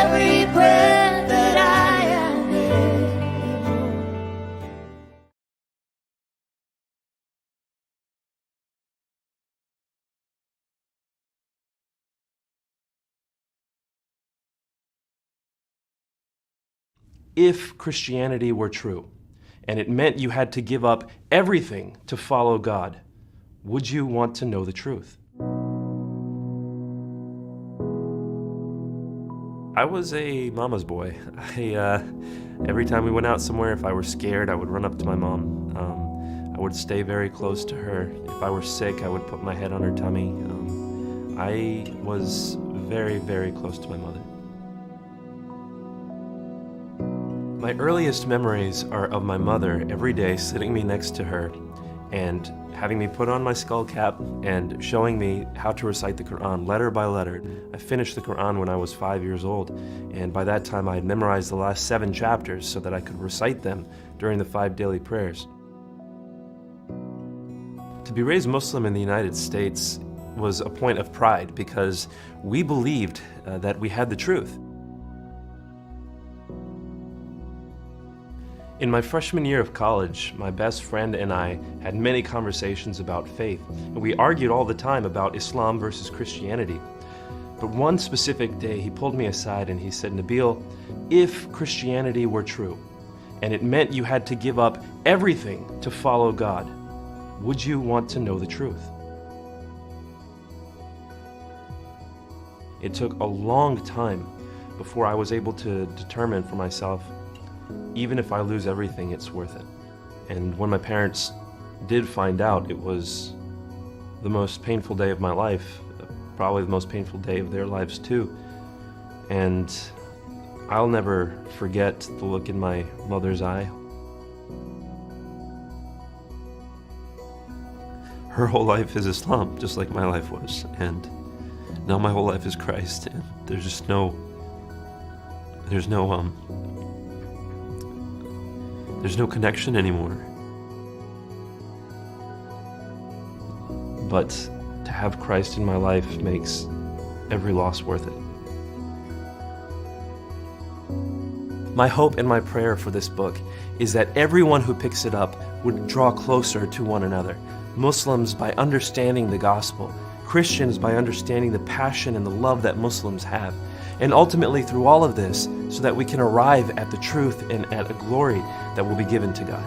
every breath that I am able. If Christianity were true, and it meant you had to give up everything to follow God, would you want to know the truth? I was a mama's boy. Every time we went out somewhere, if I were scared, I would run up to my mom. I would stay very close to her. If I were sick, I would put my head on her tummy. I was very, very close to my mother. My earliest memories are of my mother every day sitting me next to her and having me put on my skull cap and showing me how to recite the Quran letter by letter. I finished the Quran when I was 5 years old, and by that time I had memorized the last 7 chapters so that I could recite them during the 5 daily prayers. To be raised Muslim in the United States was a point of pride because we believed that we had the truth. In my freshman year of college, my best friend and I had many conversations about faith, and we argued all the time about Islam versus Christianity. But one specific day, he pulled me aside and he said, "Nabil, if Christianity were true, and it meant you had to give up everything to follow God, would you want to know the truth?" It took a long time before I was able to determine for myself, even if I lose everything, it's worth it. And when my parents did find out, it was the most painful day of my life, probably the most painful day of their lives too. And I'll never forget the look in my mother's eye. Her whole life is Islam, just like my life was, and now my whole life is Christ, and there's no connection anymore. But to have Christ in my life makes every loss worth it. My hope and my prayer for this book is that everyone who picks it up would draw closer to one another. Muslims by understanding the gospel, Christians by understanding the passion and the love that Muslims have, and ultimately through all of this, so that we can arrive at the truth and at a glory that will be given to God.